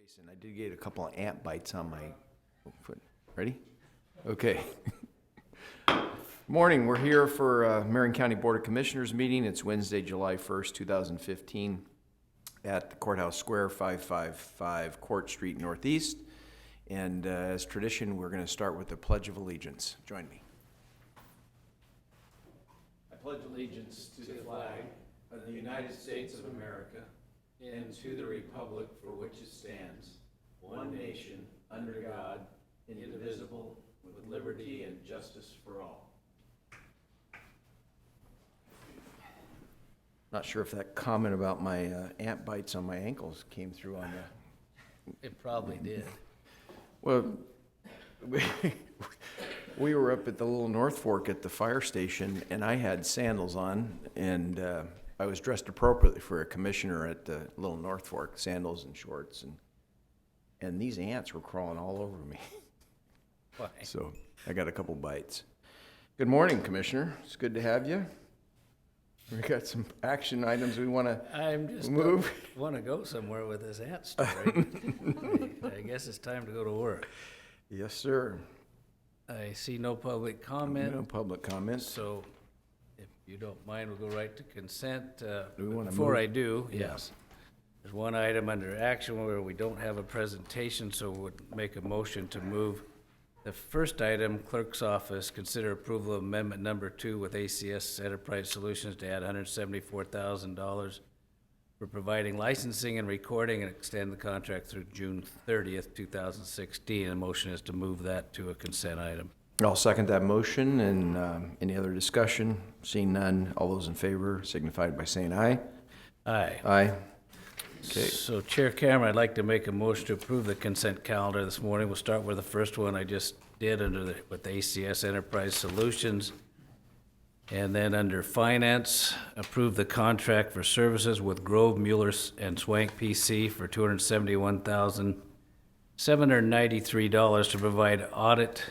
Jason, I did get a couple of ant bites on my foot. Ready? Okay. Morning, we're here for Marion County Board of Commissioners meeting. It's Wednesday, July 1st, 2015 at the Courthouse Square, 555 Court Street Northeast. And as tradition, we're going to start with the Pledge of Allegiance. Join me. I pledge allegiance to the flag of the United States of America and to the republic for which it stands, one nation, under God, indivisible, with liberty and justice for all. Not sure if that comment about my ant bites on my ankles came through on you. It probably did. Well, we were up at the Little North Fork at the fire station, and I had sandals on, and I was dressed appropriately for a commissioner at the Little North Fork, sandals and shorts, and these ants were crawling all over me. Why? So I got a couple bites. Good morning, Commissioner. It's good to have you. We got some action items we want to move. Want to go somewhere with this ant story. I guess it's time to go to work. Yes, sir. I see no public comment. No public comments. So if you don't mind, we'll go right to consent. Do we want to Before move? I do, Yeah. yes. There's one item under action where we don't have a presentation, so we'll make a motion to move. The first item, Clerk's Office, consider approval of amendment number 2 with ACS Enterprise Solutions to add $174,000 for providing licensing and recording and extend the contract through June 30th, 2016. And the motion is to move that to a consent item. I'll second that motion. And any other discussion? Seeing none, all those in favor signify by saying aye. Aye. Aye. Okay. So Chair Cameron, I'd like to make a motion to approve the consent calendar this morning. We'll start with the first one I just did with the ACS Enterprise Solutions. And then under Finance, approve the contract for services with Grove, Mueller, and Swank PC for $271,793 to provide audit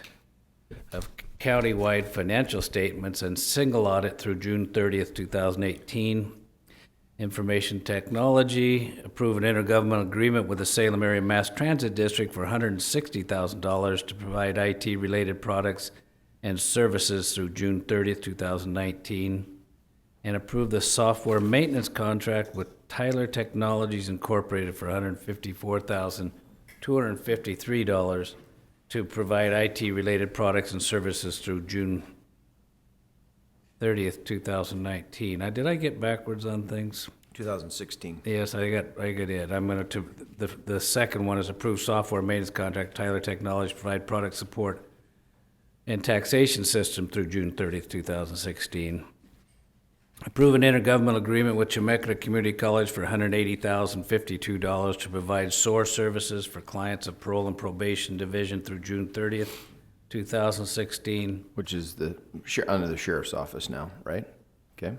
of countywide financial statements and single audit through June 30th, 2018. Information Technology, approve an intergovernmental agreement with the Salem Area Mass Transit District for $160,000 to provide IT-related products and services through June 30th, 2019. And approve the software maintenance contract with Tyler Technologies Incorporated for $154,253 to provide IT-related products and services through June 30th, 2019. Did I get backwards on things? 2016. Yes, I got it. I'm going to, the second one is approve software maintenance contract, Tyler Technologies, provide product support and taxation system through June 30th, 2016. Approve an intergovernmental agreement with Chemeketa Community College for $180,052 to provide SOAR services for clients of parole and probation division through June 30th, 2016. Which is under the sheriff's office now, right? Okay.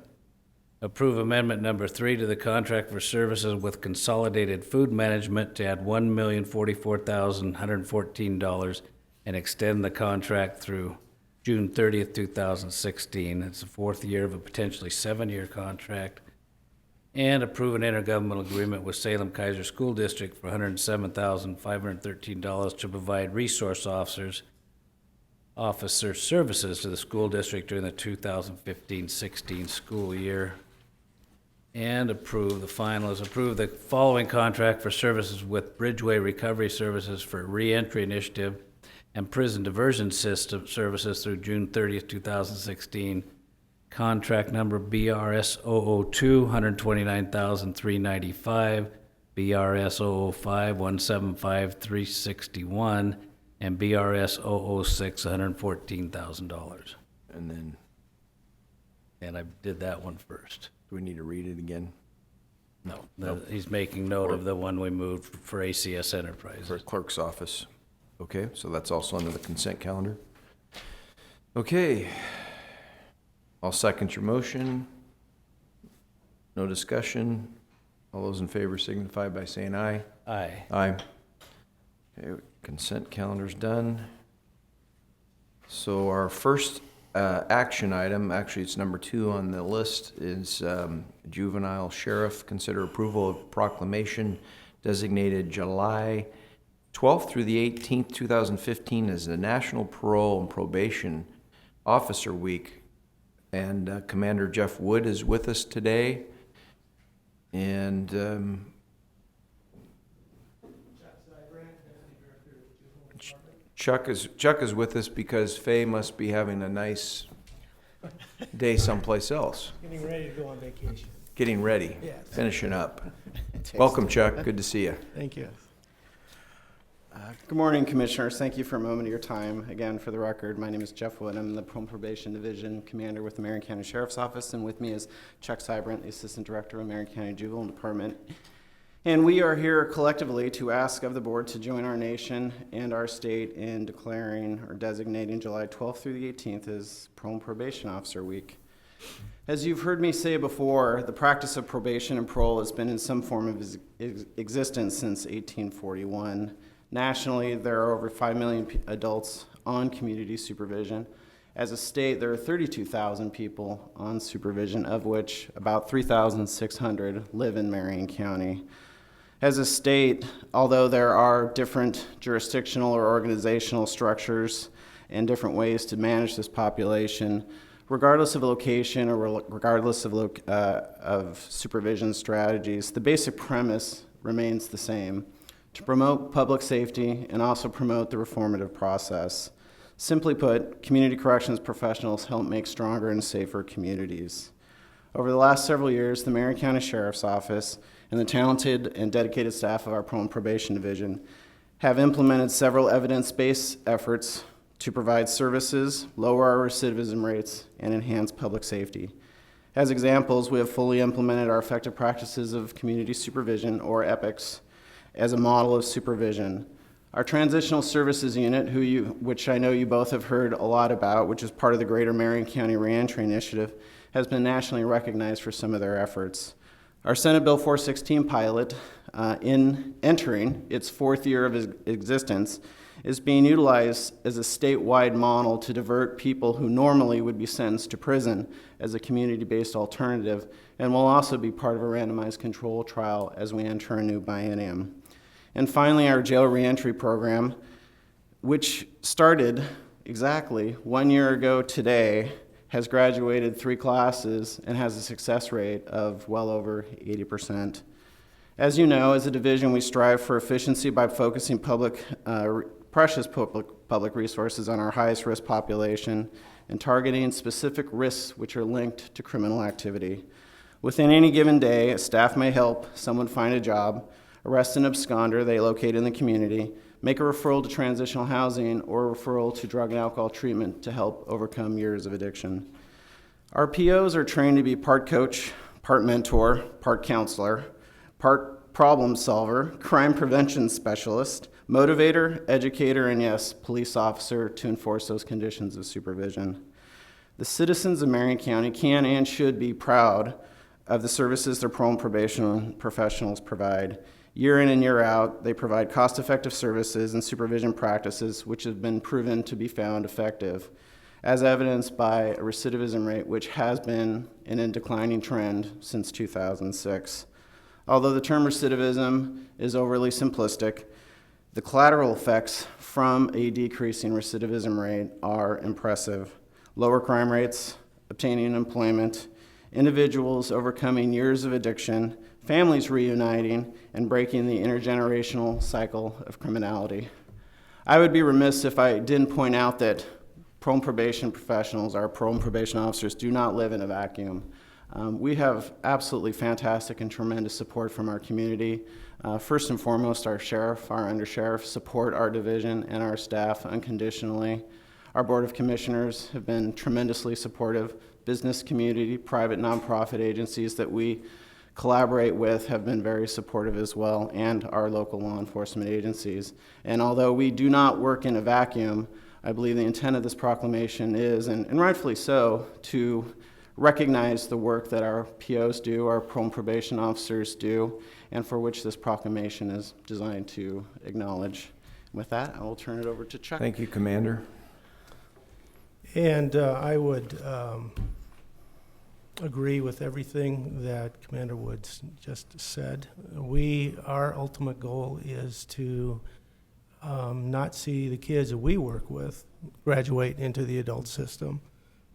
Approve amendment number 3 to the contract for services with Consolidated Food Management to add $1,044,114 and extend the contract through June 30th, 2016. It's the 4th year of a potentially 7-year contract. And approve an intergovernmental agreement with Salem Kaiser School District for $107,513 to provide resource officer services to the school district during the 2015-16 school year. And approve the following contract for services with Bridgeway Recovery Services for Reentry Initiative and Prison Diversion System services through June 30th, 2016. Contract number BRS 002, $129,395, BRS 005, $175,361, and BRS 006, $114,000. And I did that one first. Do we need to read it again? No, he's making note of the one we moved for ACS Enterprises. For clerk's office. Okay, so that's also under the consent calendar. Okay. I'll second your motion. No discussion. All those in favor signify by saying aye. Aye. Aye. Okay, consent calendar's done. So our first action item, actually it's number 2 on the list, is juvenile sheriff. Consider approval of proclamation designated July 12th through the 18th, 2015 as the National Parole and Probation Officer Week. And Commander Jeff Wood is with us today. And Chuck is with us because Faye must be having a nice day someplace else. Getting ready to go on vacation. Getting ready, Yes. finishing up. Welcome, Chuck. Good to see you. Thank you. Good morning, Commissioners. Thank you for a moment of your time. Again, for the record, my name is Jeff Wood. I'm the Parole and Probation Division Commander with the Marion County Sheriff's Office, and with me is Chuck Seibrandt, the Assistant Director of Marion County Juvenile Department. And we are here collectively to ask of the board to join our nation and our state in declaring or designating July 12th through the 18th as Parole and Probation Officer Week. As you've heard me say before, the practice of probation and parole has been in some form of existence since 1841. Nationally, there are over 5 million adults on community supervision. As a state, there are 32,000 people on supervision, of which about 3,600 live in Marion County. As a state, although there are different jurisdictional or organizational structures and different ways to manage this population, regardless of location or regardless of supervision strategies, the basic premise remains the same: to promote public safety and also promote the reformative process. Simply put, community corrections professionals help make stronger and safer communities. Over the last several years, the Marion County Sheriff's Office and the talented and dedicated staff of our Parole and Probation Division have implemented several evidence-based efforts to provide services, lower our recidivism rates, and enhance public safety. As examples, we have fully implemented our effective practices of community supervision, or EPICS, as a model of supervision. Our Transitional Services Unit, which I know you both have heard a lot about, which is part of the Greater Marion County Reentry Initiative, has been nationally recognized for some of their efforts. Our Senate Bill 416 pilot, in entering its fourth year of existence, is being utilized as a statewide model to divert people who normally would be sentenced to prison as a community-based alternative, and will also be part of a randomized control trial as we enter a new biennium. And finally, our jail reentry program, which started exactly 1 year ago today, has graduated 3 classes and has a success rate of well over 80%. As you know, as a division, we strive for efficiency by focusing precious public resources on our highest risk population and targeting specific risks which are linked to criminal activity. Within any given day, staff may help someone find a job, arrest an absconder they locate in the community, make a referral to transitional housing, or a referral to drug and alcohol treatment to help overcome years of addiction. Our POs are trained to be part coach, part mentor, part counselor, part problem solver, crime prevention specialist, motivator, educator, and yes, police officer to enforce those conditions of supervision. The citizens of Marion County can and should be proud of the services their parole and probation professionals provide. Year in and year out, they provide cost-effective services and supervision practices which have been proven to be found effective, as evidenced by a recidivism rate which has been in a declining trend since 2006. Although the term recidivism is overly simplistic, the collateral effects from a decreasing recidivism rate are impressive. Lower crime rates, obtaining employment, individuals overcoming years of addiction, families reuniting, and breaking the intergenerational cycle of criminality. I would be remiss if I didn't point out that parole and probation professionals, our parole and probation officers, do not live in a vacuum. We have absolutely fantastic and tremendous support from our community. First and foremost, our sheriff, our undersheriff support our division and our staff unconditionally. Our Board of Commissioners have been tremendously supportive. Business community, private nonprofit agencies that we collaborate with have been very supportive as well, and our local law enforcement agencies. And although we do not work in a vacuum, I believe the intent of this proclamation is, and rightfully so, to recognize the work that our POs do, our parole and probation officers do, and for which this proclamation is designed to acknowledge. With that, I will turn it over to Chuck. Thank you, Commander. And I would agree with everything that Commander Woods just said. Our ultimate goal is to not see the kids that we work with graduate into the adult system.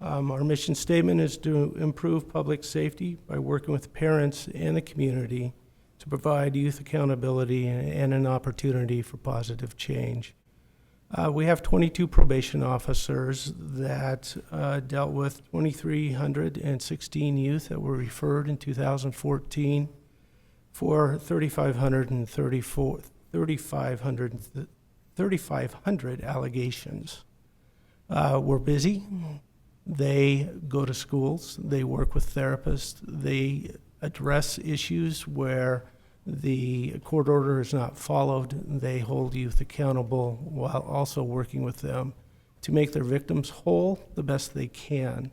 Our mission statement is to improve public safety by working with parents and the community to provide youth accountability and an opportunity for positive change. We have 22 probation officers that dealt with 2,316 youth that were referred in 2014 for 3,500 allegations. We're busy. They go to schools. They work with therapists. They address issues where the court order is not followed. They hold youth accountable while also working with them to make their victims whole the best they can.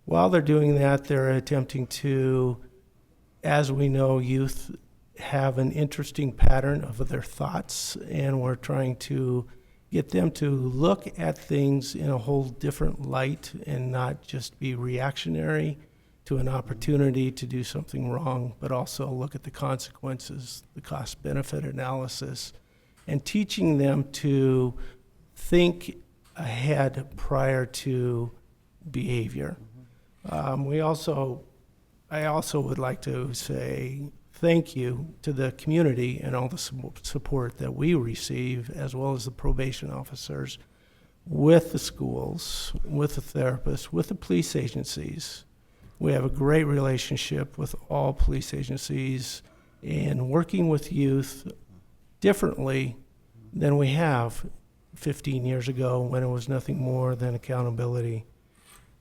While they're doing that, they're attempting to, as we know, youth have an interesting pattern of their thoughts, and we're trying to get them to look at things in a whole different light and not just be reactionary to an opportunity to do something wrong, but also look at the consequences, the cost-benefit analysis, and teaching them to think ahead prior to behavior. I also would like to say thank you to the community and all the support that we receive, as well as the probation officers, with the schools, with the therapists, with the police agencies. We have a great relationship with all police agencies and working with youth differently than we have 15 years ago when it was nothing more than accountability.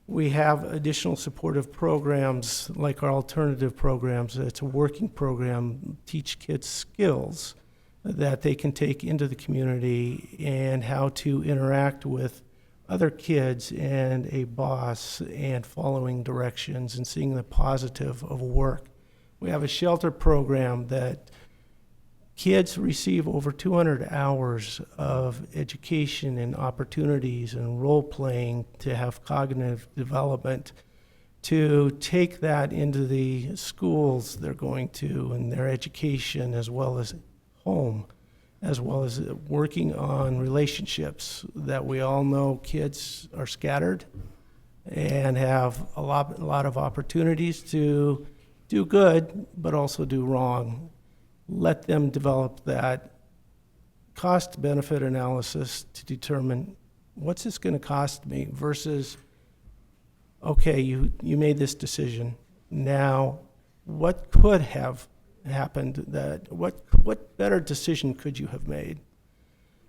We have additional supportive programs like our alternative programs. It's a working program, teach kids skills that they can take into the community and how to interact with other kids and a boss and following directions and seeing the positive of work. We have a shelter program that kids receive over 200 hours of education and opportunities and role playing to have cognitive development, to take that into the schools they're going to and their education, as well as home, as well as working on relationships that we all know kids are scattered and have a lot of opportunities to do good, but also do wrong. Let them develop that cost-benefit analysis to determine what's this going to cost me versus, okay, you made this decision. Now, what could have happened? What better decision could you have made?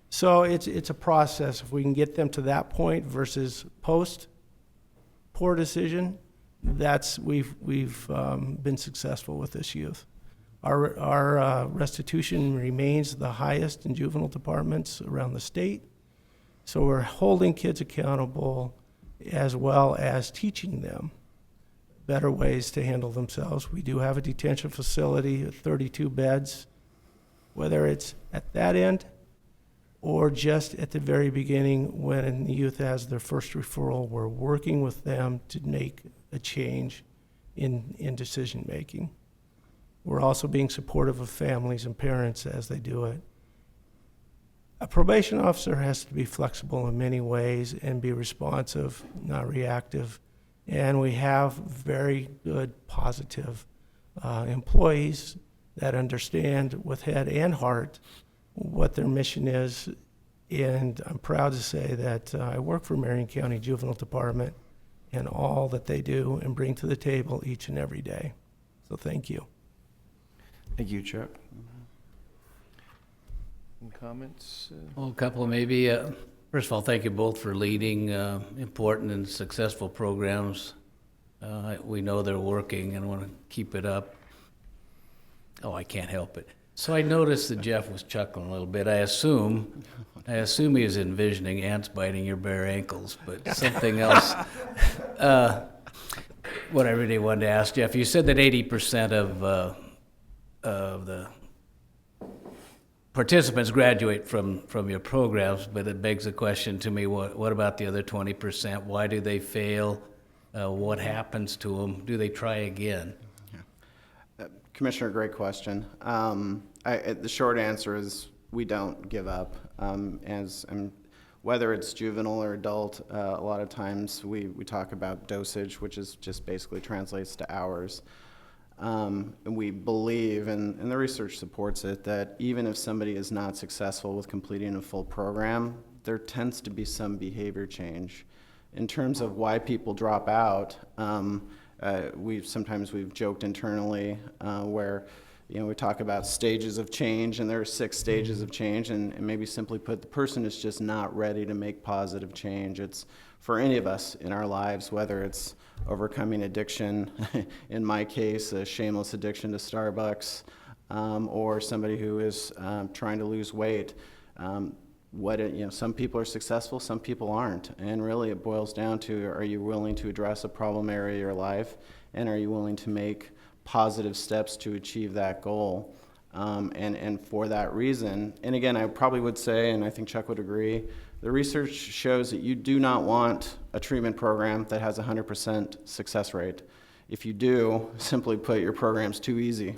So it's a process. If we can get them to that point versus post poor decision, we've been successful with this youth. Our restitution remains the highest in juvenile departments around the state. So we're holding kids accountable as well as teaching them better ways to handle themselves. We do have a detention facility with 32 beds. Whether it's at that end or just at the very beginning when the youth has their first referral, we're working with them to make a change in decision making. We're also being supportive of families and parents as they do it. A probation officer has to be flexible in many ways and be responsive, not reactive. And we have very good, positive employees that understand with head and heart what their mission is. And I'm proud to say that I work for Marion County Juvenile Department and all that they do and bring to the table each and every day. So thank you. Thank you, Chuck. Any comments? Well, a couple maybe. First of all, thank you both for leading important and successful programs. We know they're working and want to keep it up. Oh, I can't help it. So I noticed that Jeff was chuckling a little bit. I assume he was envisioning ants biting your bare ankles, but something else. What I really wanted to ask Jeff, you said that 80% of the participants graduate from your programs, but it begs the question to me, what about the other 20%? Why do they fail? What happens to them? Do they try again? Commissioner, great question. The short answer is we don't give up. Whether it's juvenile or adult, a lot of times we talk about dosage, which is just basically translates to hours. And we believe, and the research supports it, that even if somebody is not successful with completing a full program, there tends to be some behavior change. In terms of why people drop out, we've joked internally where we talk about stages of change, and there are 6 stages of change, and maybe simply put, the person is just not ready to make positive change. It's for any of us in our lives, whether it's overcoming addiction, in my case, a shameless addiction to Starbucks, or somebody who is trying to lose weight. Some people are successful, some people aren't, and really it boils down to, are you willing to address a problem area of your life, and are you willing to make positive steps to achieve that goal? And for that reason, and again, I probably would say, and I think Chuck would agree, the research shows that you do not want a treatment program that has a 100% success rate. If you do, simply put, your program's too easy.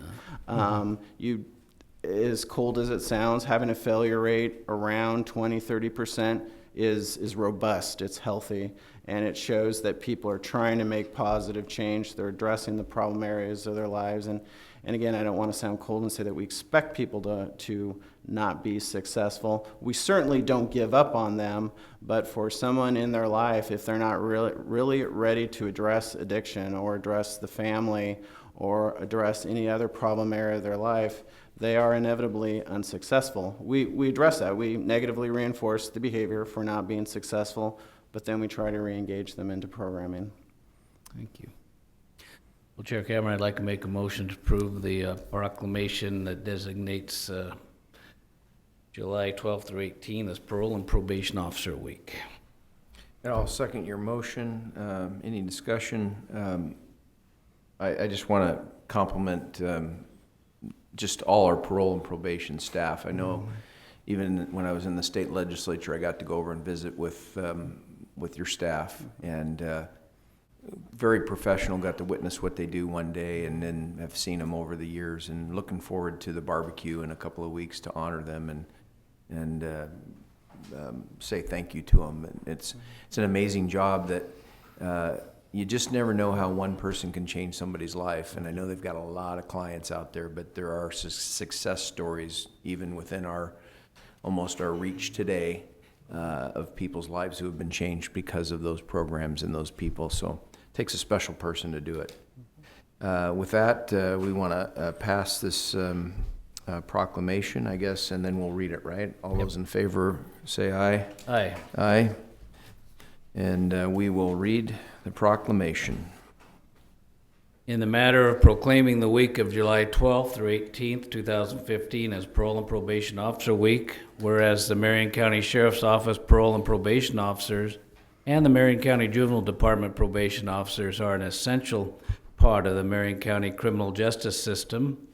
As cold as it sounds, having a failure rate around 20-30% is robust, it's healthy, and it shows that people are trying to make positive change. They're addressing the problem areas of their lives. And again, I don't want to sound cold and say that we expect people to not be successful. We certainly don't give up on them, but for someone in their life, if they're not really ready to address addiction or address the family or address any other problem area of their life, they are inevitably unsuccessful. We address that. We negatively reinforce the behavior for not being successful, but then we try to re-engage them into programming. Thank you. Well, Chair Cameron, I'd like to make a motion to approve the proclamation that designates July 12th through 18th as Parole and Probation Officer Week. And I'll second your motion. Any discussion? I just want to compliment just all our parole and probation staff. I know even when I was in the state legislature, I got to go over and visit with your staff, and very professional, got to witness what they do one day, and then have seen them over the years, and looking forward to the barbecue in a couple of weeks to honor them and say thank you to them. And it's an amazing job that you just never know how one person can change somebody's life. And I know they've got a lot of clients out there, but there are success stories even within almost our reach today of people's lives who have been changed because of those programs and those people. So it takes a special person to do it. With that, we want to pass this proclamation, I guess, and then we'll read it, right? All those in favor say aye. Aye. Aye. And we will read the proclamation. In the matter of proclaiming the week of July 12th through 18th, 2015 as Parole and Probation Officer Week, whereas the Marion County Sheriff's Office Parole and Probation Officers and the Marion County Juvenile Department Probation Officers are an essential part of the Marion County criminal justice system,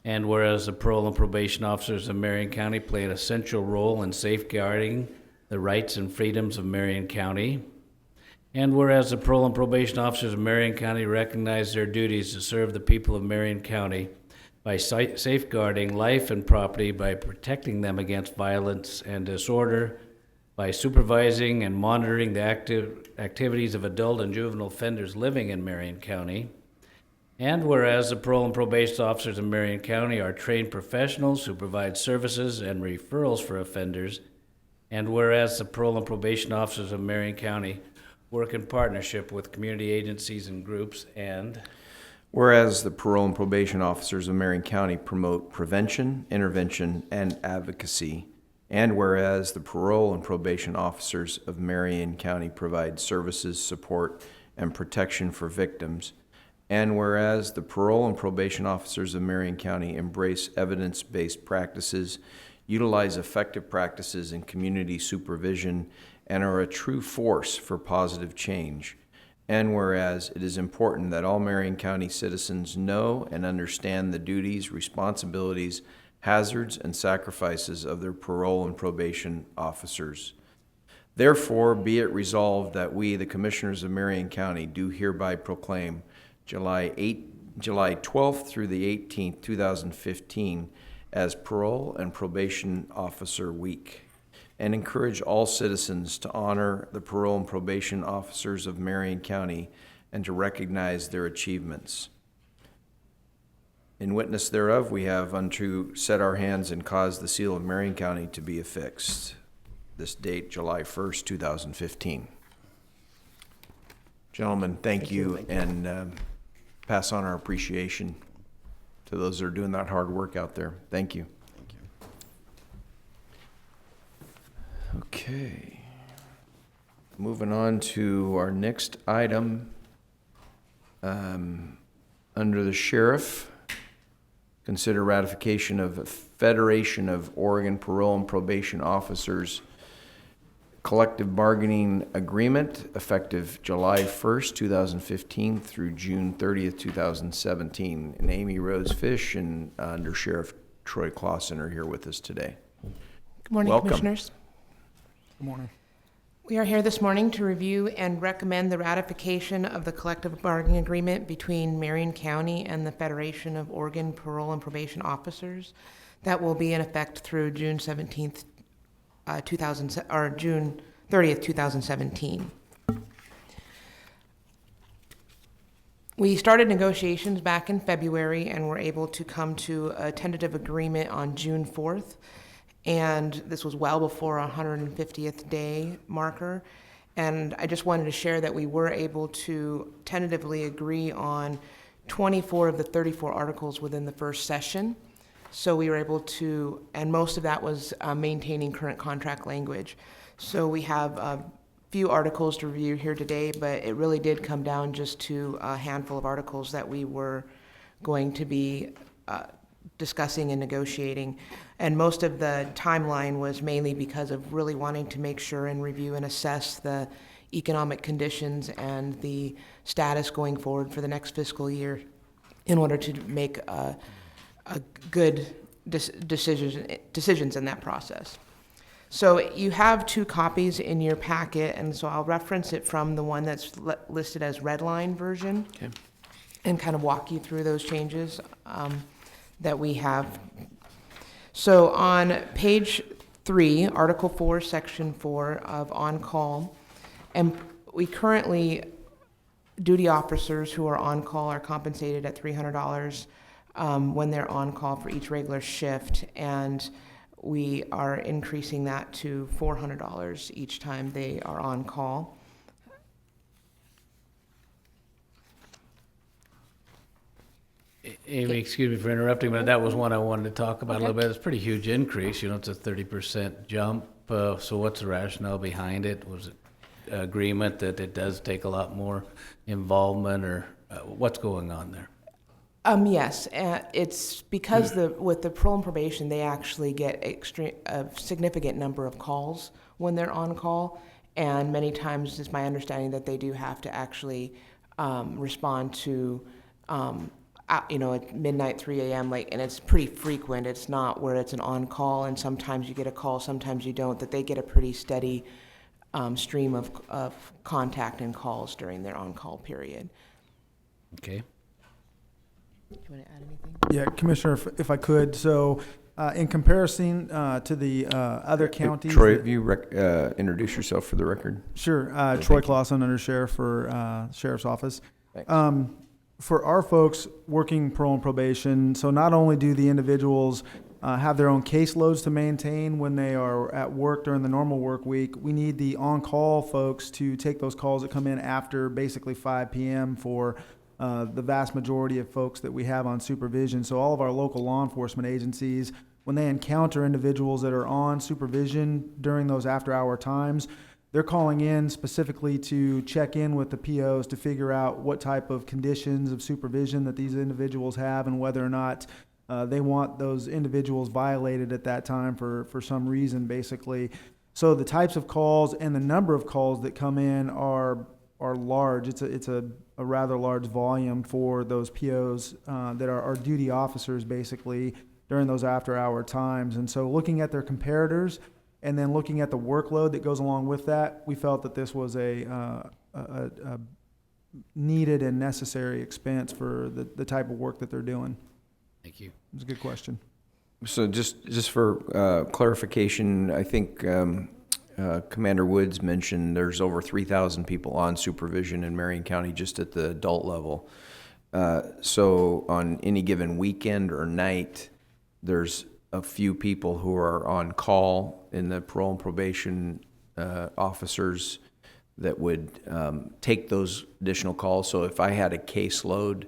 and whereas the Parole and Probation Officers of Marion County play an essential role in safeguarding the rights and freedoms of Marion County, and whereas the Parole and Probation Officers of Marion County recognize their duties to serve the people of Marion County by safeguarding life and property, by protecting them against violence and disorder, by supervising and monitoring the activities of adult and juvenile offenders living in Marion County, and whereas the Parole and Probation Officers of Marion County are trained professionals who provide services and referrals for offenders, and whereas the Parole and Probation Officers of Marion County work in partnership with community agencies and groups, and whereas the Parole and Probation Officers of Marion County promote prevention, intervention, and advocacy, and whereas the Parole and Probation Officers of Marion County provide services, support, and protection for victims, and whereas the Parole and Probation Officers of Marion County embrace evidence-based practices, utilize effective practices in community supervision, and are a true force for positive change. And whereas it is important that all Marion County citizens know and understand the duties, responsibilities, hazards, and sacrifices of their parole and probation officers. Therefore, be it resolved that we, the Commissioners of Marion County, do hereby proclaim July 12th through the 18th, 2015, as Parole and Probation Officer Week, and encourage all citizens to honor the parole and probation officers of Marion County and to recognize their achievements. In witness thereof, we have unto set our hands and cause the seal of Marion County to be affixed. This date, July 1st, 2015. Gentlemen, thank you, and pass on our appreciation to those that are doing that hard work out there. Thank you. Thank you. Okay. Moving on to our next item. Under the sheriff, consider ratification of Federation of Oregon Parole and Probation Officers collective bargaining agreement effective July 1st, 2015 through June 30th, 2017. And Amy Rose-Fish and Under Sheriff Troy Clausen are here with us today. Good morning, Welcome. Commissioners. Good morning. We are here this morning to review and recommend the ratification of the collective bargaining agreement between Marion County and the Federation of Oregon Parole and Probation Officers that will be in effect through June 17th, June 30th, 2017. We started negotiations back in February and were able to come to a tentative agreement on June 4th. And this was well before our 150th day marker. And I just wanted to share that we were able to tentatively agree on 24 of the 34 articles within the first session. So we were able to, and most of that was maintaining current contract language. So we have a few articles to review here today, but it really did come down just to a handful of articles that we were going to be discussing and negotiating. And most of the timeline was mainly because of really wanting to make sure and review and assess the economic conditions and the status going forward for the next fiscal year in order to make a good decisions in that process. So you have two copies in your packet, and so I'll reference it from the one that's listed as red line version. Okay. And kind of walk you through those changes that we have. So on page 3, Article 4, Section 4 of on-call, and we currently, duty officers who are on-call are compensated at $300 when they're on-call for each regular shift, and we are increasing that to $400 each time they are on-call. Amy, excuse me for interrupting, but that was one I wanted to talk about a Okay. little bit. It's a pretty huge increase, it's a 30% jump. So what's the rationale behind it? Was it agreement that it does take a lot more involvement, or what's going on there? Yes, it's because with the parole and probation, they actually get a significant number of calls when they're on call, and many times it's my understanding that they do have to actually respond to, at midnight, 3 a.m. and it's pretty frequent. It's not where it's an on call, and sometimes you get a call, sometimes you don't. That they get a pretty steady stream of contact and calls during their on call period. Okay. Do you want to add anything? Yeah, Commissioner, if I could, so in comparison to the other counties. Troy, that- have you introduce yourself for the record? Sure, Thank Troy you. Clausen, Under Sheriff for Sheriff's Office. Thanks. For our folks working parole and probation, so not only do the individuals have their own caseloads to maintain when they are at work during the normal work week, we need the on-call folks to take those calls that come in after basically 5 p.m. for the vast majority of folks that we have on supervision. So all of our local law enforcement agencies, when they encounter individuals that are on supervision during those after-hour times, they're calling in specifically to check in with the POs to figure out what type of conditions of supervision that these individuals have and whether or not they want those individuals violated at that time for some reason, basically. So the types of calls and the number of calls that come in are large. It's a rather large volume for those POs that are duty officers, basically, during those after-hour times. And so looking at their comparators And then looking at the workload that goes along with that, we felt that this was a needed and necessary expense for the type of work that they're doing. Thank you. It's a good question. So just for clarification, I think Commander Woods mentioned there's over 3,000 people on supervision in Marion County just at the adult level. So on any given weekend or night, there's a few people who are on call in the parole and probation officers that would take those additional calls. So if I had a caseload,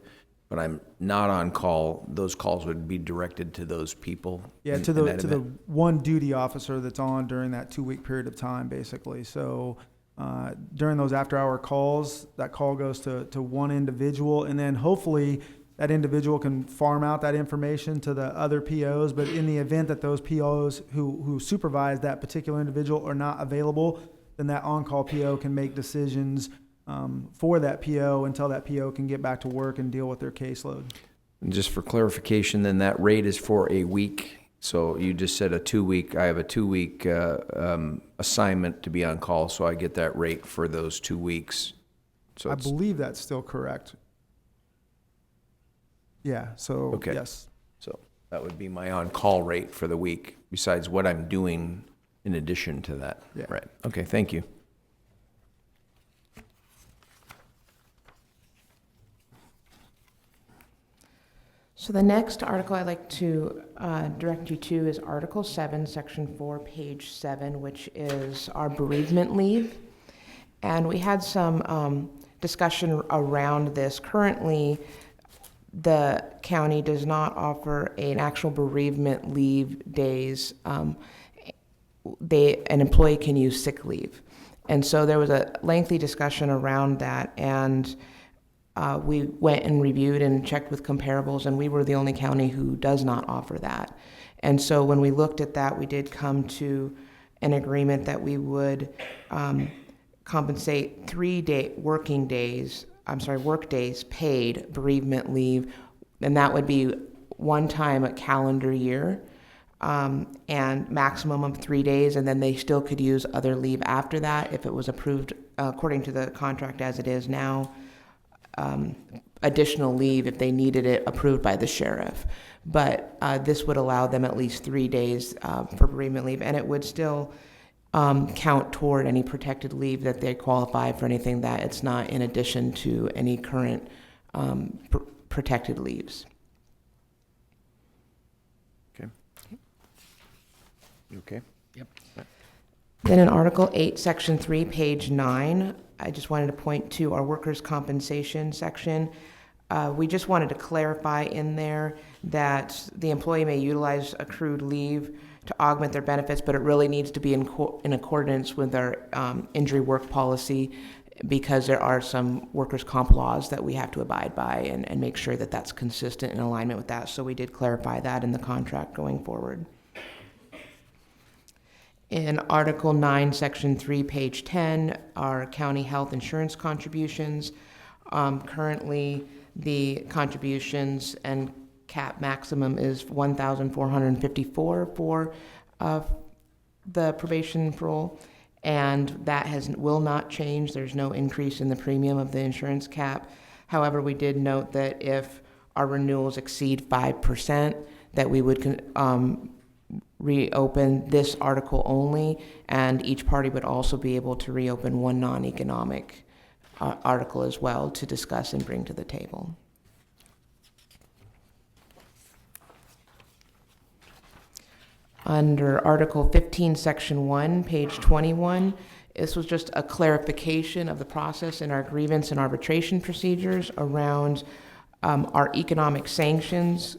but I'm not on call, those calls would be directed to those people. Yeah, in to that the event. one duty officer that's on during that 2-week period of time, basically. So during those after-hour calls, that call goes to one individual, and then hopefully that individual can farm out that information to the other POs. But in the event that those POs who supervise that particular individual are not available, then that on-call PO can make decisions for that PO until that PO can get back to work and deal with their caseload. And just for clarification, then that rate is for a week. So you just said a 2-week. I have a 2-week assignment to be on call, so I get that rate for those 2 weeks. So I it's, believe that's still correct. Yeah, so Okay. yes. so that would be my on-call rate for the week, besides what I'm doing in addition to that. Yeah. Right. Okay. Thank you. So the next article I'd like to direct you to is Article 7, Section 4, page 7, which is our bereavement leave. And we had some discussion around this. Currently, the county does not offer an actual bereavement leave days. An employee can use sick leave. And so there was a lengthy discussion around that, and we went and reviewed and checked with comparables, and we were the only county who does not offer that. And so when we looked at that, we did come to an agreement that we would compensate 3 work days paid bereavement leave, and that would be one time a calendar year, and maximum of 3 days, and then they still could use other leave after that if it was approved according to the contract as it is now. Additional leave if they needed it approved by the sheriff. But this would allow them at least 3 days for bereavement leave, and it would still count toward any protected leave that they qualify for, anything that it's not in addition to any current protected leaves. Okay. You okay? Yep. Then in Article 8, Section 3, page 9, I just wanted to point to our workers' compensation section. We just wanted to clarify in there that the employee may utilize accrued leave to augment their benefits, but it really needs to be in accordance with our injury work policy, because there are some workers' comp laws that we have to abide by and make sure that that's consistent in alignment with that. So we did clarify that in the contract going forward. In Article 9, Section 3, page 10, our county health insurance contributions. Currently, the contributions and cap maximum is $1,454 for the probation parole, and that will not change. There's no increase in the premium of the insurance cap. However, we did note that if our renewals exceed 5%, that we would reopen this article only, and each party would also be able to reopen one non-economic article as well to discuss and bring to the table. Under Article 15, Section 1, page 21, this was just a clarification of the process in our grievance and arbitration procedures around our economic sanctions,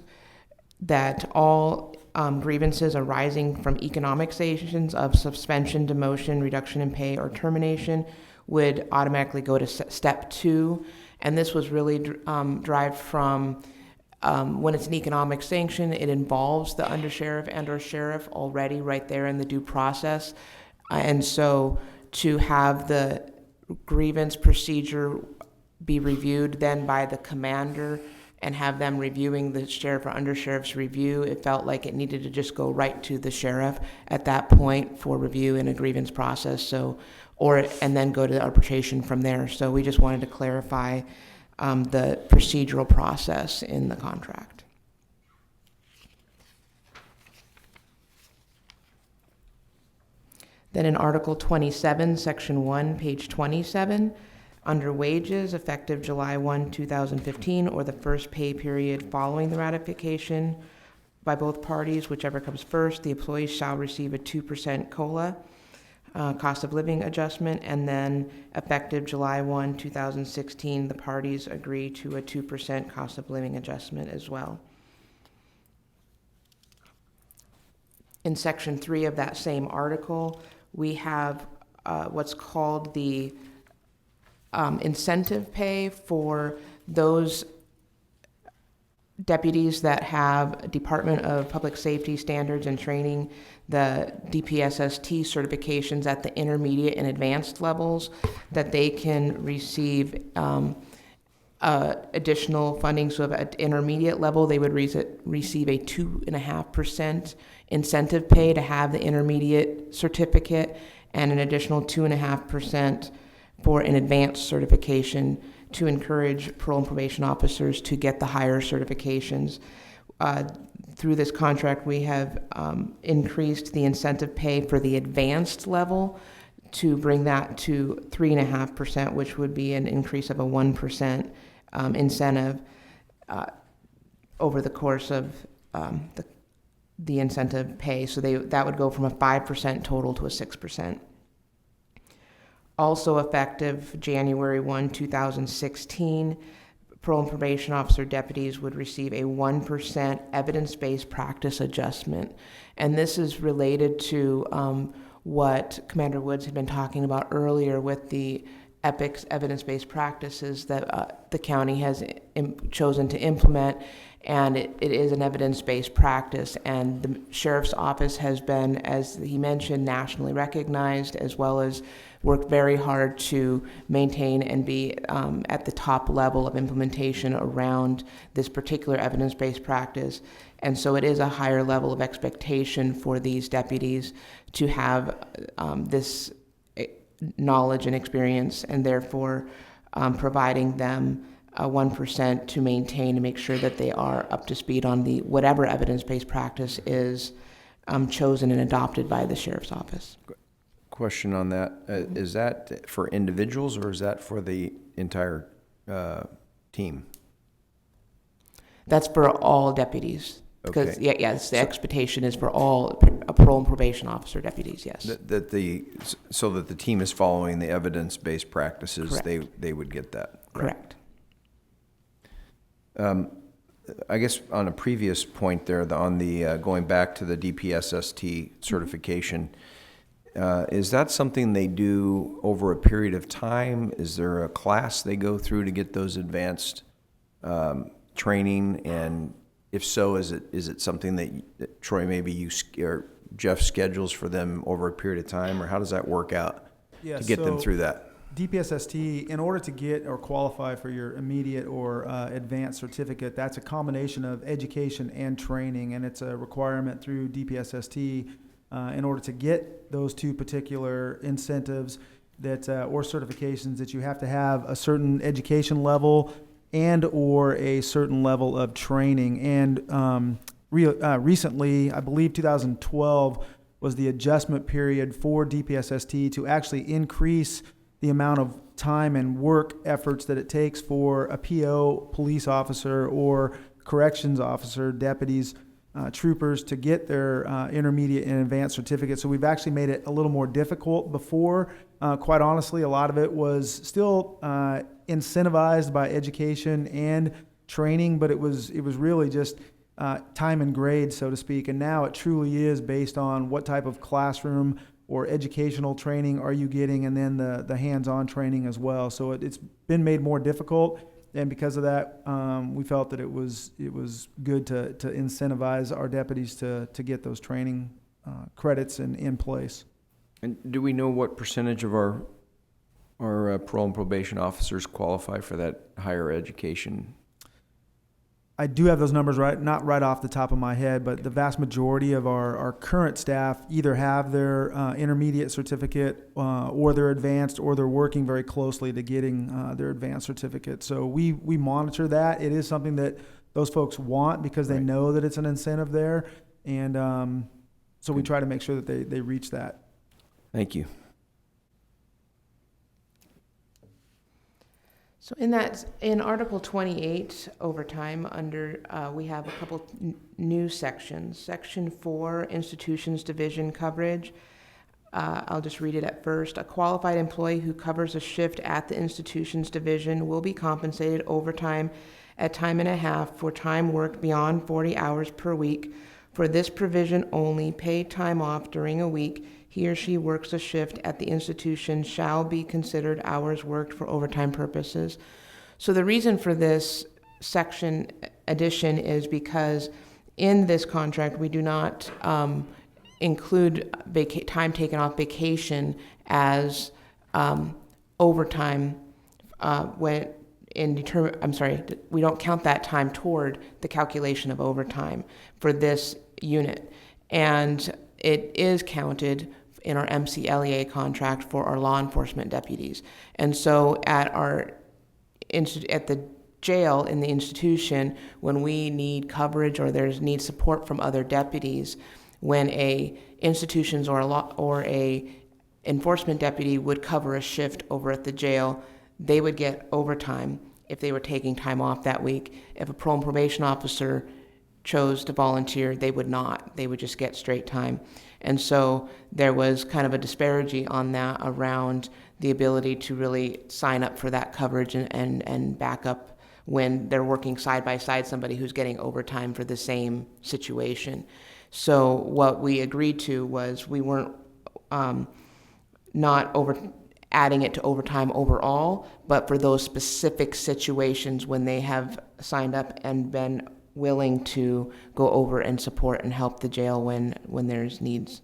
that all grievances arising from economic sanctions of suspension, demotion, reduction in pay, or termination would automatically go to step 2. And this was really derived from when it's an economic sanction, it involves the undersheriff and or sheriff already right there in the due process. And so to have the grievance procedure be reviewed then by the commander and have them reviewing the sheriff or undersheriff's review. It felt like it needed to just go right to the sheriff at that point for review in a grievance process. So, and then go to arbitration from there. So we just wanted to clarify the procedural process in the contract. Then in Article 27, Section 1, page 27, under wages, effective July 1, 2015, or the first pay period following the ratification by both parties, whichever comes first, the employees shall receive a 2% COLA, cost of living adjustment, and then effective July 1, 2016, the parties agree to a 2% cost of living adjustment as well. In Section 3 of that same article, we have what's called the incentive pay for those deputies that have Department of Public Safety standards and training, the DPSST certifications at the intermediate and advanced levels, that they can receive additional funding. So at intermediate level, they would receive a 2.5% incentive pay to have the intermediate certificate, and an additional 2.5% for an advanced certification to encourage parole and probation officers to get the higher certifications. Through this contract, we have increased the incentive pay for the advanced level to bring that to 3.5%, which would be an increase of a 1% incentive over the course of the incentive pay. So that would go from a 5% total to a 6%. Also effective January 1, 2016, parole and probation officer deputies would receive a 1% evidence-based practice adjustment. And this is related to what Commander Woods had been talking about earlier with the EPICS evidence-based practices that the county has chosen to implement. And it is an evidence-based practice, and the sheriff's office has been, as he mentioned, nationally recognized, as well as worked very hard to maintain and be at the top level of implementation around this particular evidence-based practice. And so it is a higher level of expectation for these deputies to have this knowledge and experience, and therefore providing them 1% to maintain and make sure that they are up to speed on the whatever evidence-based practice is chosen and adopted by the sheriff's office. Question on that. Is that for individuals or is that for the entire team? That's for all deputies. Because, Okay. yes, the expectation is for all parole and probation officer deputies, yes. So that the team is following the evidence-based practices, Correct. they would get that. Right? Correct. I guess on a previous point there, on the going back to the DPSST certification, is that something they do over a period of time? Is there a class they go through to get those advanced training? And if so, is it something that Troy, maybe you or Jeff schedules for them over a period of time, or how does that work out to get them through that? DPSST, in order to get or qualify for your immediate or advanced certificate, that's a combination of education and training, and it's a requirement through DPSST in order to get those two particular incentives that or certifications, that you have to have a certain education level and or a certain level of training. And recently, I believe 2012 was the adjustment period for DPSST to actually increase the amount of time and work efforts that it takes for a PO, police officer, or corrections officer, deputies, troopers to get their intermediate and advanced certificates. So we've actually made it a little more difficult. Before, quite honestly, a lot of it was still incentivized by education and training, but it was really just time and grade, so to speak. And now it truly is based on what type of classroom or educational training are you getting, and then the hands-on training as well. So it's been made more difficult, and because of that, we felt that it was good to incentivize our deputies to get those training credits in place. And do we know what percentage of our parole and probation officers qualify for that higher education? I do have those numbers not right off the top of my head, but the vast majority of our current staff either have their intermediate certificate or their advanced, or they're working very closely to getting their advanced certificate. So we monitor that. It is something that those folks want because they know that it's an incentive there. And so we try to make sure that they reach that. Thank you. So in Article 28, overtime, we have a couple new sections. Section 4, Institutions Division Coverage. I'll just read it at first. A qualified employee who covers a shift at the institution's division will be compensated overtime at time and a half for time worked beyond 40 hours per week. For this provision only, paid time off during a week he or she works a shift at the institution shall be considered hours worked for overtime purposes. So the reason for this section addition is because in this contract, we do not include time taken off vacation as overtime we don't count that time toward the calculation of overtime for this unit. And it is counted in our MCLEA contract for our law enforcement deputies. And so at the jail in the institution, when we need coverage or need support from other deputies, when a institutions or a enforcement deputy would cover a shift over at the jail, they would get overtime if they were taking time off that week. If a parole and probation officer chose to volunteer, they would not. They would just get straight time. And so there was kind of a disparity on that around the ability to really sign up for that coverage and back up when they're working side by side somebody who's getting overtime for the same situation. So what we agreed to was we weren't not adding it to overtime overall, but for those specific situations when they have signed up and been willing to go over and support and help the jail when there's needs.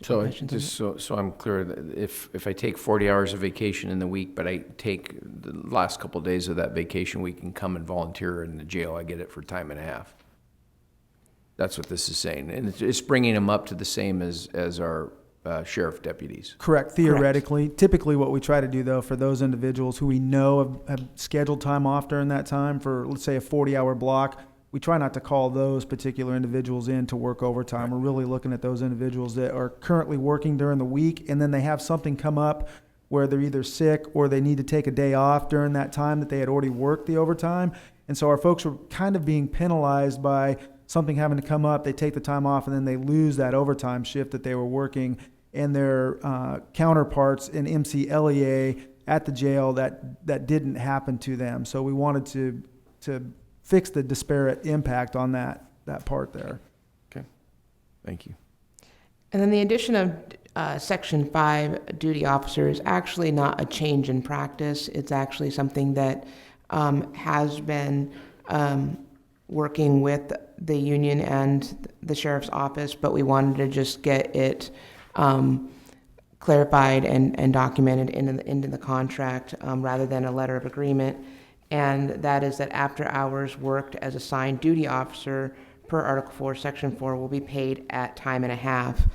So just so I'm clear, if I take 40 hours of vacation in the week, but I take the last couple of days of that vacation week and come and volunteer in the jail, I get it for time and a half. That's what this is saying, and it's bringing them up to the same as our sheriff deputies. Correct, theoretically. Correct. Typically what we try to do, though, for those individuals who we know have scheduled time off during that time for, let's say, a 40-hour block, we try not to call those particular individuals in to work overtime. We're really looking at those individuals that are currently working during the week, and then they have something come up where they're either sick or they need to take a day off during that time that they had already worked the overtime. And so our folks are kind of being penalized by something having to come up, they take the time off, and then they lose that overtime shift that they were working, and their counterparts in MCLEA at the jail, that didn't happen to them. So we wanted to fix the disparate impact on that part there. Okay, thank you. And then the addition of Section 5, duty officer, is actually not a change in practice. It's actually something that has been working with the union and the sheriff's office, but we wanted to just get it clarified and documented into the contract rather than a letter of agreement. And that is that after hours worked as assigned duty officer per Article 4, Section 4 will be paid at time and a half.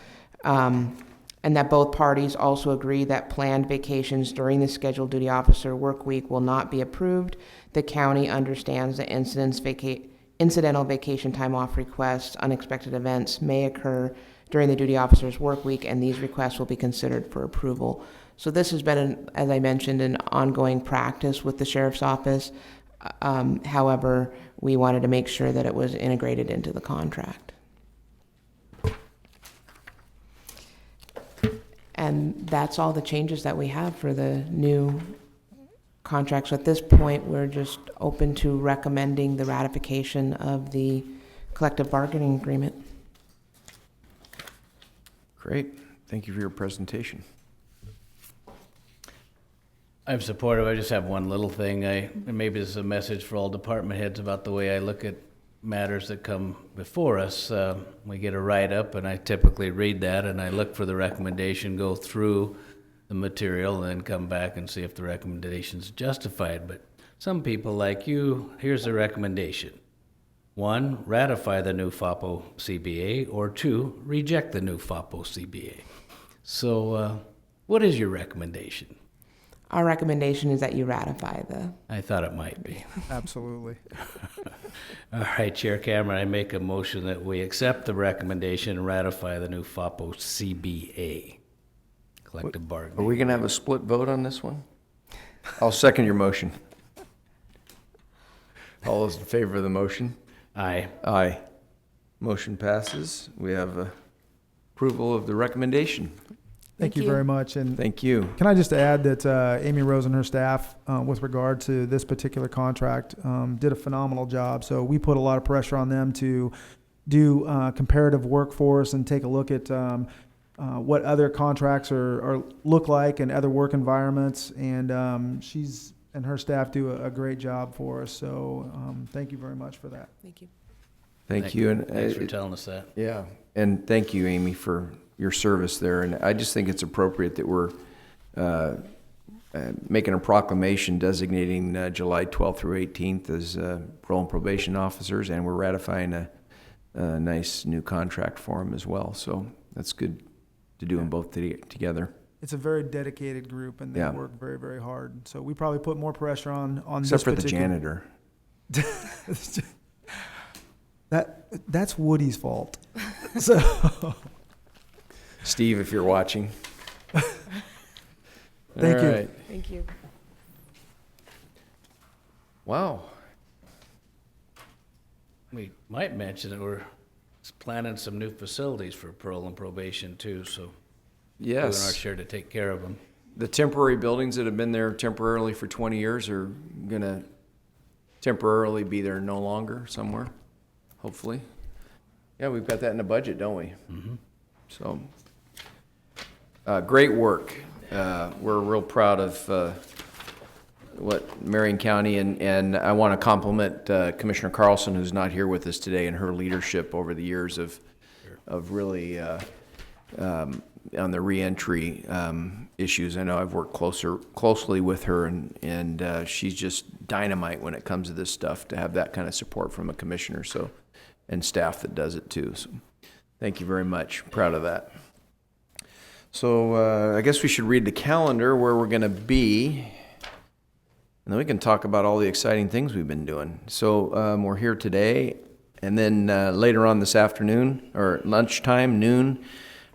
And that both parties also agree that planned vacations during the scheduled duty officer work week will not be approved. The county understands that incidental vacation time off requests, unexpected events may occur during the duty officer's work week, and these requests will be considered for approval. So this has been, as I mentioned, an ongoing practice with the sheriff's office. However, we wanted to make sure that it was integrated into the contract. And that's all the changes that we have for the new contract. So at this point, we're just open to recommending the ratification of the collective bargaining agreement. Great. Thank you for your presentation. I'm supportive. I just have one little thing. And maybe this is a message for all department heads about the way I look at matters that come before us. We get a write-up, and I typically read that, and I look for the recommendation, go through the material, and then come back and see if the recommendation's justified. But some people like you, here's a recommendation. 1, ratify the new FAPO CBA, or 2, reject the new FAPO CBA. So, what is your recommendation? Our recommendation is that you ratify the. I thought it might be. Absolutely. All right, Chair Cameron, I make a motion that we accept the recommendation and ratify the new FAPO CBA, collective Are bargaining. we going to have a split vote on this one? I'll second your motion. All those in favor of the motion? Aye. Aye. Motion passes. We have approval of the recommendation. Thank you very much. And Thank you. can I just add that Amy Rose and her staff, with regard to this particular contract, did a phenomenal job. So we put a lot of pressure on them to do comparative work for us and take a look at what other contracts are look like in other work environments. And she's and her staff do a great job for us. So thank you very much for that. Thank you. Thank you. And Thanks for telling us that. yeah, and thank you, Amy, for your service there. And I just think it's appropriate that we're making a proclamation designating July 12th through 18th as parole and probation officers, and we're ratifying a nice new contract for them as well. So that's good to do them both together. It's a very dedicated group, and they Yeah. work very, very hard. So we probably put more pressure on Except this for the particular- janitor. That's Woody's fault. So Steve, if you're watching. Thank you. All right. Thank you. Wow. We might mention that we're planning some new facilities for parole and probation too, so doing our Yes. share to take care of them. The temporary buildings that have been there temporarily for 20 years are going to temporarily be there no longer somewhere, hopefully. Yeah, we've got that in the budget, don't we? Mm-hmm. So, great work. We're real proud of what Marion County, and I want to compliment Commissioner Carlson, who's not here with us today, and her leadership over the years of really on the reentry issues. I know I've worked closely with her, and she's just dynamite when it comes to this stuff, to have that kind of support from a commissioner, so, and staff that does it too. So thank you very much. Proud of that. So I guess we should read the calendar where we're going to be, and then we can talk about all the exciting things we've been doing. So we're here today, and then later on this afternoon, or lunchtime, noon,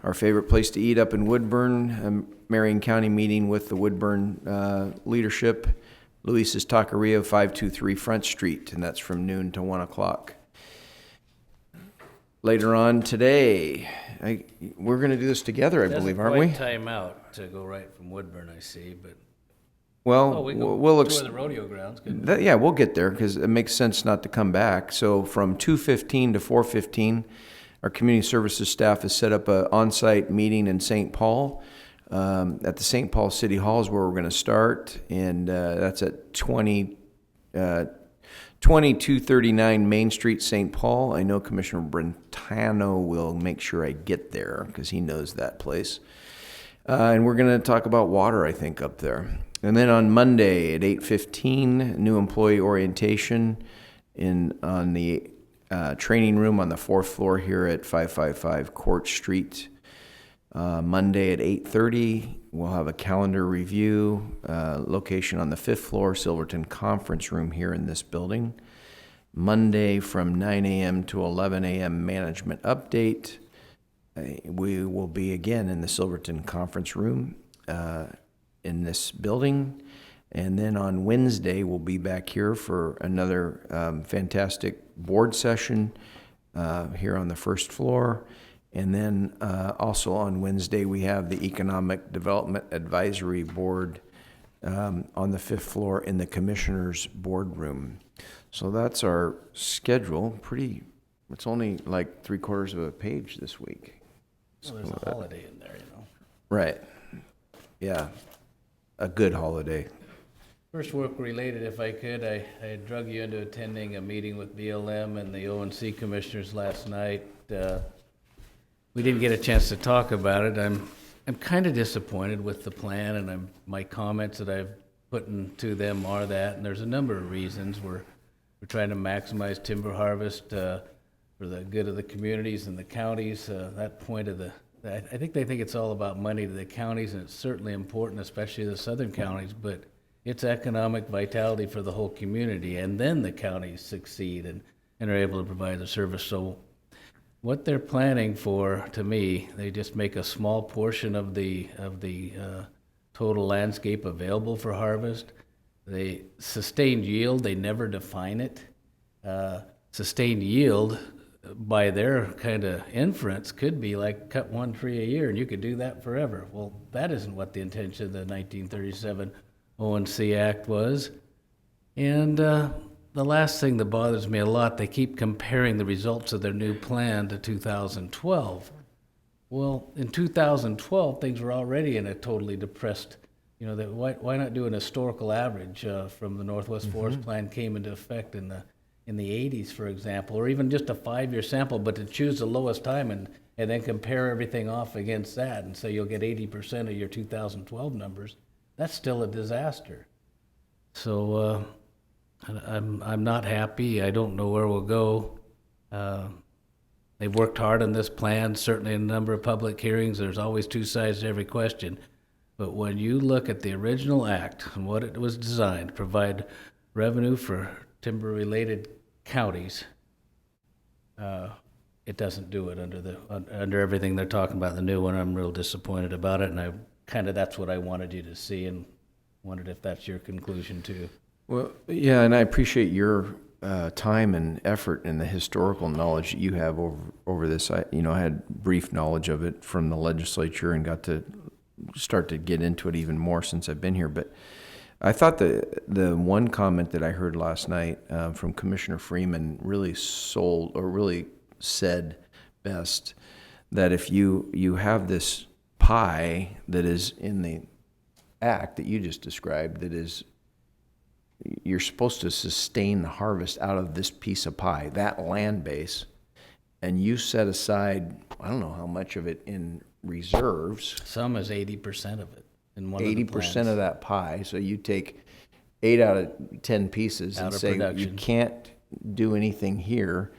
our favorite place to eat up in Woodburn, Marion County meeting with the Woodburn leadership, Luis's Taqueria, 523 Front Street, and that's from noon to 1 o'clock. Later on today, we're going to do this together, I believe, aren't we? Doesn't quite time out to go right from Woodburn, I see, but, Well, we can we'll tour the rodeo grounds, couldn't we? yeah, we'll get there because it makes sense not to come back. So from 2:15 to 4:15, our community services staff has set up an on-site meeting in St. Paul. At the St. Paul City Hall is where we're going to start, and that's at 2239 Main Street, St. Paul. I know Commissioner Brentano will make sure I get there because he knows that place. And we're going to talk about water, I think, up there. And then on Monday at 8:15, new employee orientation on the training room on the 4th floor here at 555 Court Street. Monday at 8:30, we'll have a calendar review, location on the 5th floor, Silverton Conference Room here in this building. Monday from 9 a.m. to 11 a.m. management update. We will be again in the Silverton Conference Room in this building. And then on Wednesday, we'll be back here for another fantastic board session here on the 1st floor. And then also on Wednesday, we have the Economic Development Advisory Board on the 5th floor in the Commissioner's Boardroom. So that's our schedule. It's only like 3/4 of a page this week. Well, there's a holiday in there, you know. Right. Yeah. A good holiday. First, work-related, if I could, I drug you into attending a meeting with BLM and the ONC commissioners last night. We didn't get a chance to talk about it. I'm kind of disappointed with the plan, and my comments that I've putting to them are that, and there's a number of reasons. We're trying to maximize timber harvest for the good of the communities and the counties. That point of I think they think it's all about money to the counties, and it's certainly important, especially the southern counties, but it's economic vitality for the whole community, and then the counties succeed and are able to provide the service. So what they're planning for, to me, they just make a small portion of the total landscape available for harvest. They sustained yield, they never define it. Sustained yield, by their kind of inference, could be like cut one tree a year, and you could do that forever. Well, that isn't what the intention of the 1937 ONC Act was. And the last thing that bothers me a lot, they keep comparing the results of their new plan to 2012. Well, in 2012, things were already in a totally depressed, why not do an historical average from the Northwest Forest Plan came into effect in the 80s, for example, or even just a 5-year sample, but to choose the lowest time and then compare everything off against that and say you'll get 80% of your 2012 numbers, that's still a disaster. So I'm not happy. I don't know where we'll go. They've worked hard on this plan, certainly in a number of public hearings. There's always two sides to every question. But when you look at the original act and what it was designed to provide revenue for timber-related counties, it doesn't do it under everything they're talking about in the new one. I'm real disappointed about it, and that's what I wanted you to see, and wondered if that's your conclusion too. Well, yeah, and I appreciate your time and effort and the historical knowledge that you have over this. I had brief knowledge of it from the legislature and got to start to get into it even more since I've been here. But I thought the one comment that I heard last night from Commissioner Freeman really said best, that if you have this pie that is in the act that you just described, that is, you're supposed to sustain the harvest out of this piece of pie, that land base, and you set aside, I don't know how much of it in reserves. Some is 80% of it in one of the 80% of that pie. So you take 8 out of 10 pieces and say you can't do anything here,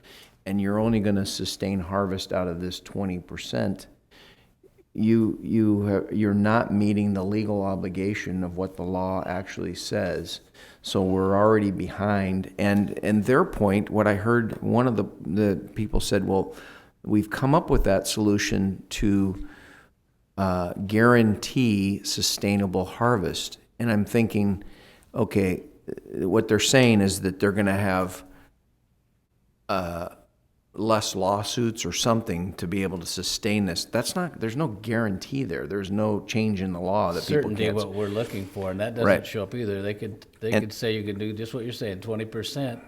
and you're only going to sustain harvest out of this 20%. You're not meeting the legal obligation of what the law actually says. So we're already behind. And their point, what I heard, one of the people said, well, we've come up with that solution to guarantee sustainable harvest. And I'm thinking, okay, what they're saying is that they're going to have less lawsuits or something to be able to sustain this. There's no guarantee there. There's no change in the law that people can't. Certainty what we're looking for, and that doesn't show up either. They could say you can do just what you're saying, 20%,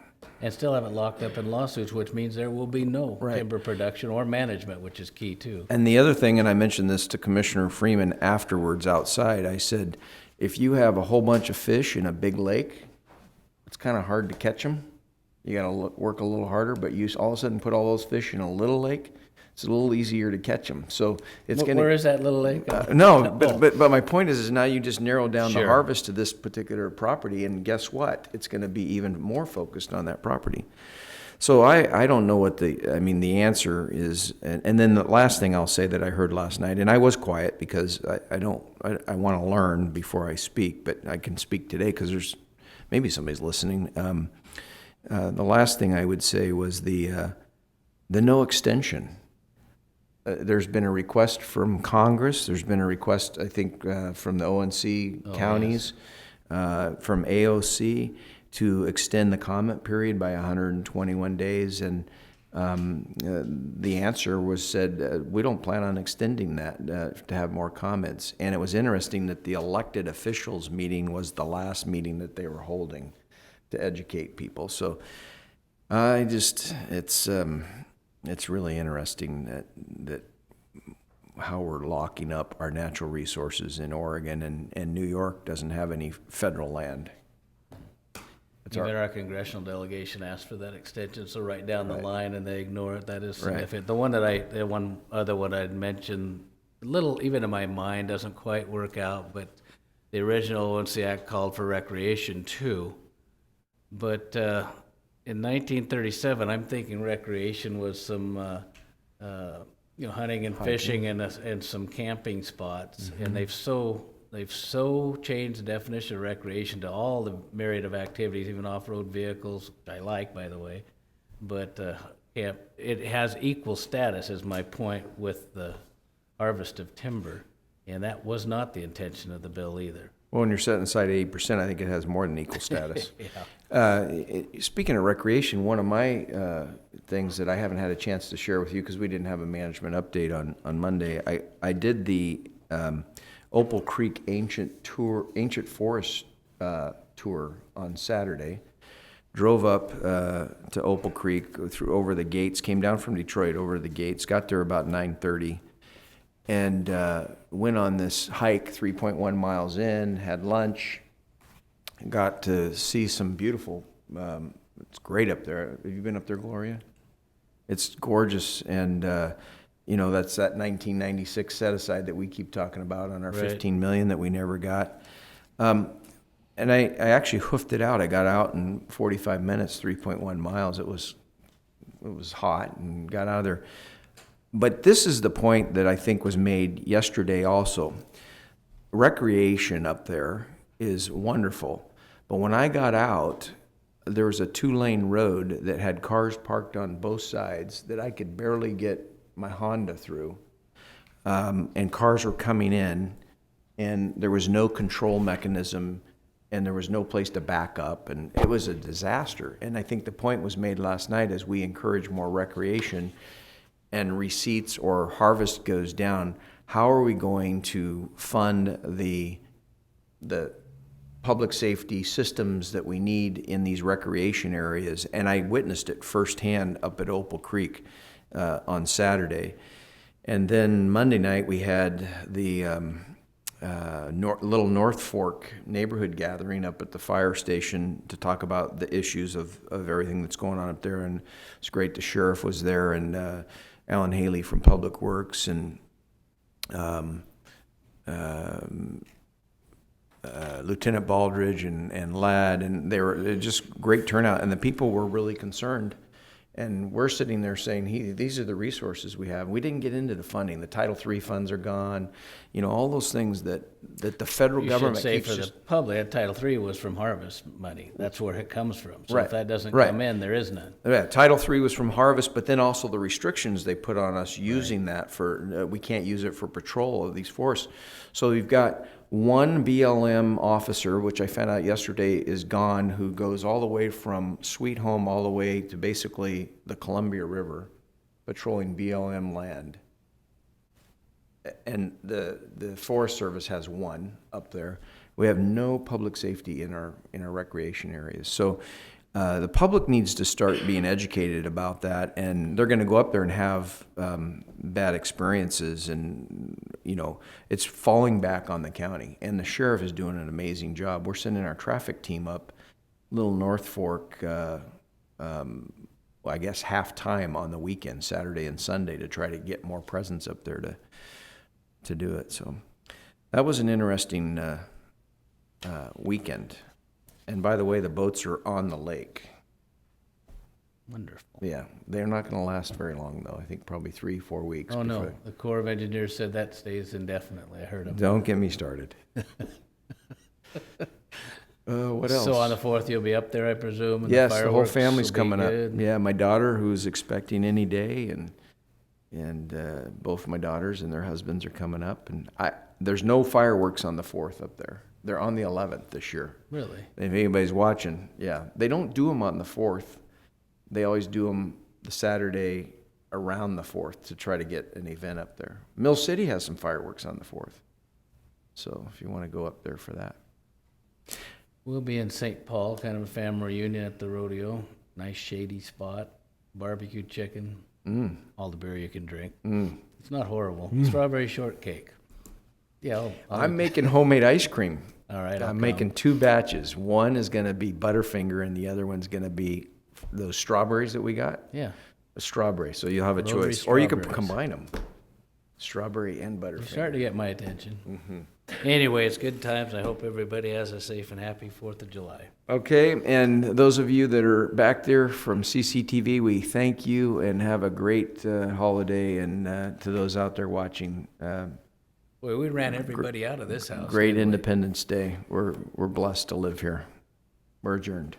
and still have it locked up in lawsuits, which means there will be no timber production or management, which is key too. And the other thing, and I mentioned this to Commissioner Freeman afterwards outside, I said, if you have a whole bunch of fish in a big lake, it's kind of hard to catch them. You got to work a little harder, but you all of a sudden put all those fish in a little lake, it's a little easier to catch them. So it's going to. Where is that little lake? No, but my point is now you just narrow down the harvest to this particular property, and guess what? It's going to be even more focused on that property. So I don't know what the answer is. And then the last thing I'll say that I heard last night, and I was quiet because I want to learn before I speak, but I can speak today because there's maybe somebody's listening. The last thing I would say was the no extension. There's been a request from Congress. There's been a request, I think, from the ONC counties, from AOC, to extend the comment period by 121 days. And the answer was said, we don't plan on extending that to have more comments. And it was interesting that the elected officials meeting was the last meeting that they were holding to educate people. So it's really interesting that how we're locking up our natural resources in Oregon, and New York doesn't have any federal land. Even our congressional delegation asked for that extension, so right down the line, and they ignore it. That is significant. The one other one I'd mentioned, a little, even in my mind, doesn't quite work out, but the original ONC Act called for recreation too. But in 1937, I'm thinking recreation was some, hunting and fishing and some camping spots. And they've so changed the definition of recreation to all the myriad of activities, even off-road vehicles, which I like, by the way. But it has equal status, is my point, with the harvest of timber. And that was not the intention of the bill either. Well, when you're setting aside 80%, I think it has more than equal status. Yeah. Speaking of recreation, one of my things that I haven't had a chance to share with you, because we didn't have a management update on Monday, I did the Opal Creek Ancient Forest tour on Saturday. Drove up to Opal Creek, over the gates, came down from Detroit over the gates, got there about 9:30, and went on this hike 3.1 miles in, had lunch, got to see some beautiful, it's great up there. Have you been up there, Gloria? It's gorgeous, and that's that 1996 set-aside that we keep talking about on our Right. $15 million that we never got. And I actually hoofed it out. I got out in 45 minutes, 3.1 miles. It was hot, and got out of there. But this is the point that I think was made yesterday also. Recreation up there is wonderful. But when I got out, there was a 2-lane road that had cars parked on both sides that I could barely get my Honda through. And cars were coming in, and there was no control mechanism, and there was no place to back up, and it was a disaster. And I think the point was made last night, as we encourage more recreation and receipts or harvest goes down, how are we going to fund the public safety systems that we need in these recreation areas? And I witnessed it firsthand up at Opal Creek on Saturday. And then Monday night we had the little North Fork neighborhood gathering up at the fire station to talk about the issues of everything that's going on up there. And it's great the sheriff was there, and Alan Haley from Public Works, and Lieutenant Baldridge and Ladd, and they were just great turnout, and the people were really concerned. And we're sitting there saying, these are the resources we have. We didn't get into the funding. The Title III funds are gone. All those things that the federal government should say keeps for just... the public, that Title III was from harvest money. That's where it comes from. So Right. if that doesn't Right. come in, there is none. Yeah, Title III was from harvest, but then also the restrictions they put on us using that for, we can't use it for patrol of these forests. So we've got one BLM officer, which I found out yesterday is gone, who goes all the way from Sweet Home all the way to basically the Columbia River, patrolling BLM land. And the Forest Service has one up there. We have no public safety in our recreation areas. So the public needs to start being educated about that, and they're going to go up there and have bad experiences, and it's falling back on the county. And the sheriff is doing an amazing job. We're sending our traffic team up Little North Fork, I guess half-time on the weekend, Saturday and Sunday, to try to get more presence up there to do it. So that was an interesting weekend. And by the way, the boats are on the lake. Wonderful. Yeah, they're not going to last very long, though. I think probably 3-4 weeks. Oh, no. before- The Corps of Engineers said that stays indefinitely. I heard them. Don't get me started. What else? So on the 4th, you'll be up there, I presume? And Yes, the whole fireworks family's will be coming up. good? Yeah, my daughter, who's expecting any day, and both my daughters and their husbands are coming up. And there's no fireworks on the 4th up there. They're on the 11th this year. Really? If anybody's watching, yeah. They don't do them on the 4th. They always do them the Saturday around the 4th to try to get an event up there. Mill City has some fireworks on the 4th. So if you want to go up there for that. We'll be in St. Paul, kind of a family reunion at the rodeo. Nice shady spot, barbecue chicken, all the beer you can drink. It's not horrible. Strawberry shortcake. Yeah, I'm making homemade ice cream. all right. I'll I'm come. making 2 batches. One is going to be Butterfinger, and the other one's going to be those strawberries that we got. Yeah. A strawberry. So you'll have a Rotary choice. Or you could strawberries. combine them. Strawberry and You're Butterfinger. starting to get my attention. Anyway, it's good times. I hope everybody has a safe and happy 4th of July. Okay, and those of you that are back there from CCTV, we thank you and have a great holiday. And to those out there watching, Boy, we ran everybody out of this house. great didn't we? Independence Day. We're blessed to live here. We're adjourned.